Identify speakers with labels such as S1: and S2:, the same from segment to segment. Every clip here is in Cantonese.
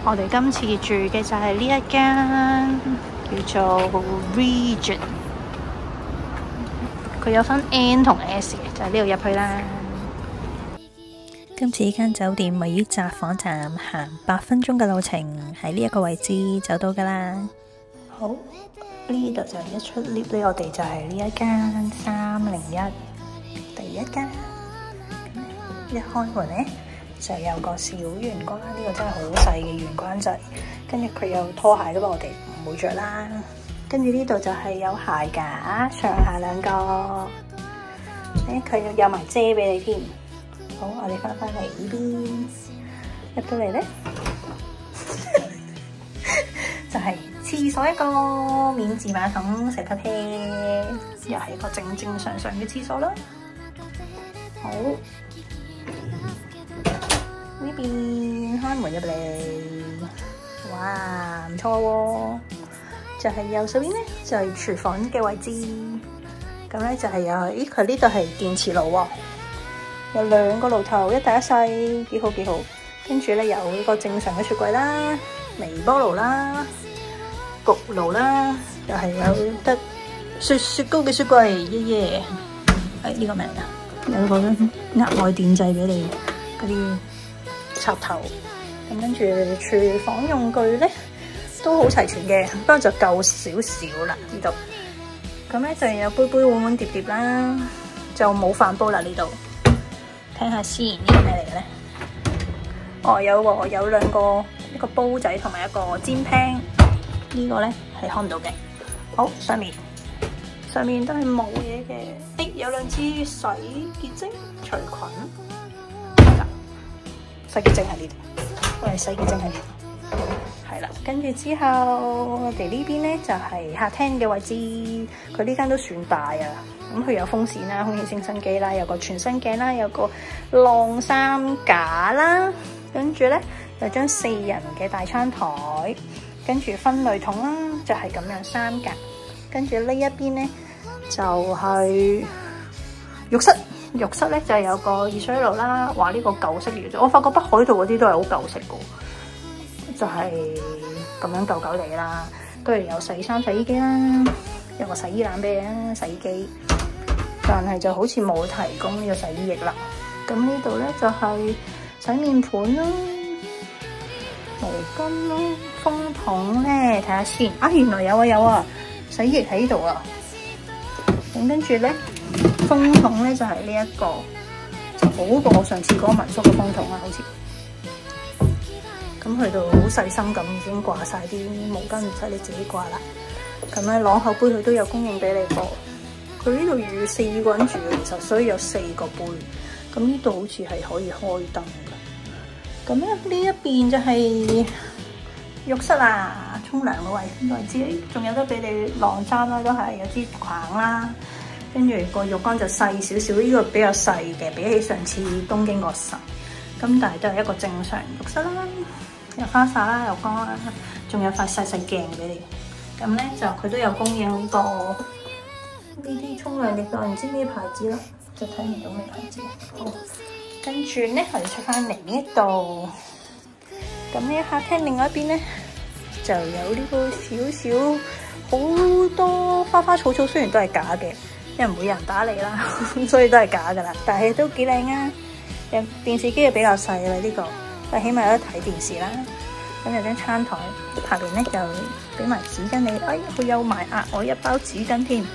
S1: 我哋今次住嘅就係呢一間叫做 Regent， 佢有分 N 同 S 嘅，就係呢度入去啦。
S2: 今次呢間酒店位於札幌站，行8分鐘嘅路程，喺呢一個位置就到噶啦。
S1: 好，呢度就一出 lift 呢，我哋就係呢一間301第一間。一開門呢，就有個小玄關，呢個真係好細嘅玄關仔。跟住佢有拖鞋，不過我哋唔會着啦。跟住呢度就係有鞋架，上下兩個。佢有埋遮俾你添。好，我哋翻嚟呢邊，入到嚟咧，就係廁所一個免治馬桶，洗頭廳，又係一個正正常常嘅廁所啦。好，呢邊開門入嚟，哇，唔錯喎！就係右手邊咧，就係廚房嘅位置。咁咧就係有，咦？佢呢度係電磁爐喎。有2個爐頭，一大一細，幾好幾好。跟住咧有呢個正常嘅雪櫃啦、微波爐啦、焗爐啦，又係有得雪糕嘅雪櫃，耶！係呢個名啊，有個額外電掣俾你嗰啲插頭。咁跟住廚房用具咧都好齊全嘅，不過就夠少少啦呢度。咁咧就有杯杯碗碗碟碟啦，就冇飯煲啦呢度。睇下先，呢個咩嚟嘅咧？哦，有2個，一個煲仔同埋一個煎 pan。呢個咧係看唔到嘅。好，上面都係冇嘢嘅。有2支洗潔精除菌。洗潔精喺呢度，我哋洗潔精喺呢度。係啦，跟住之後我哋呢邊咧就係客廳嘅位置。佢呢間都算大啊。咁佢有風扇啦、空氣清新機啦，有個全身鏡啦，有個晾衫架啦，跟住咧有張4人嘅大餐台，跟住分類桶啦，就係咁樣3格。跟住呢一邊咧就係浴室，浴室咧就係有個熱水爐啦。話呢個舊式嚟嘅，我發覺北海道嗰啲都係好舊式嘅，就係咁樣舊舊地啦。跟住有洗衫洗衣機啦，有個洗衣籃俾你啦，洗衣機。但係就好似冇提供呢個洗衣液啦。咁呢度咧就係洗面盤啦、毛巾啦、風筒咧，睇下先。啊，原來有啊，洗衣液喺呢度啊。咁跟住咧，風筒咧就係呢一個，就好過我上次嗰個民宿嘅風筒啦，好似。咁去到好細心咁，已經掛晒啲毛巾，唔使你自己掛啦。咁咧，朗口杯佢都有供應俾你噃。佢呢度預4個人住嘅，其實所以有4個杯。咁呢度好似係可以開燈㗎。咁咧呢一邊就係浴室啦，沖涼嘅位置，仲有得俾你晾衫啦，都係有支框啦。跟住個浴缸就細少少，呢個比較細嘅，比起上次東京個細。咁但係都係一個正常浴室啦，有花灑啦，有缸啦，仲有塊細細鏡俾你。咁咧就佢都有供應呢個。呢啲沖涼液就唔知咩牌子啦，就睇唔到咩牌子。好，跟住咧我哋出翻嚟呢度，咁呢客廳另外一邊咧就有呢個少少好多花花草草，雖然都係假嘅，因為唔會有人打理啦，所以都係假噶啦。但係都幾靚啊！有電視機就比較細啦呢個，但係起碼有得睇電視啦。咁有張餐台，下邊咧就俾埋紙巾你，哎，佢有埋額外一包紙巾添。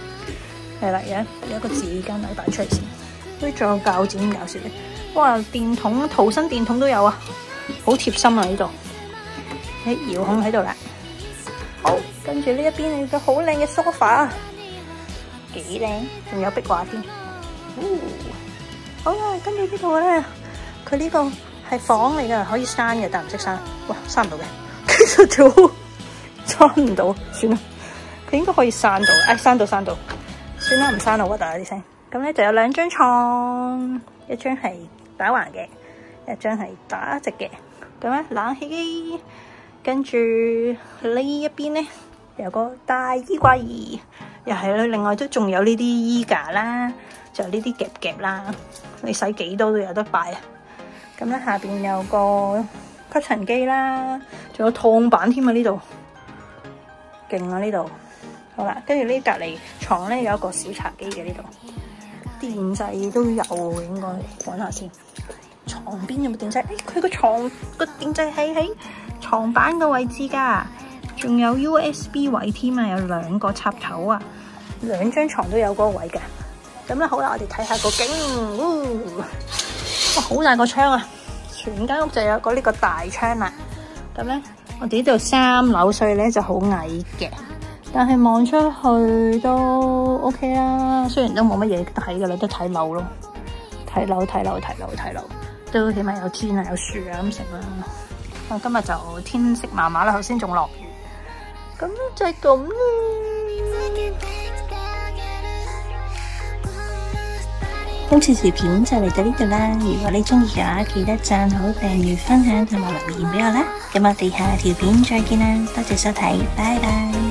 S1: 係啦，有一個紙巾嚟擺出嚟先。跟住仲有鉸剪，咁搞笑嘅。哇，電筒、逃生電筒都有啊，好貼心啊呢度。遙控喺度啦。好，跟住呢一邊有個好靚嘅 sofa， 幾靚，仲有壁畫添。好啦，跟住呢度咧，佢呢個係房嚟噶，可以閂嘅，但唔識閂。哇，閂唔到嘅，其實就閂唔到，算啦。佢應該可以閂到，哎，閂到。算啦，唔閂好核突啊啲聲。咁咧就有2張床，一張係打橫嘅，一張係打直嘅。咁咧冷氣機，跟住呢一邊咧有個大衣櫃，又係咧。另外都仲有呢啲衣架啦，就呢啲夾啦，你洗幾多都有得擺啊。咁咧下邊有個吸塵機啦，仲有燙板添啊！呢度勁啊！呢度好啦，跟住呢隔離床咧有一個小茶几嘅，呢度電掣都有喎，應該揾下先。床邊有冇電掣？佢個床個電掣係喺床板個位置㗎，仲有 USB 位添啊，有2個插頭啊，2張床都有嗰個位嘅。咁咧好啦，我哋睇下個景，哇好大個窗啊！全間屋就有個呢個大窗啦。咁咧我哋呢度3樓，所以咧就好矮嘅，但係望出去都 OK 啦。雖然都冇乜嘢睇㗎啦，都睇樓咯，睇樓，都起碼有天啊，有樹啊咁成啦。我今日就天色麻麻啦，頭先仲落雨，咁就係咁啦。
S2: 今次視片就嚟到呢度啦，如果你中意嘅話，記得讚好、訂閱、分享同埋留言俾我啦。咁我哋下條片再見啦，多謝收睇，拜拜。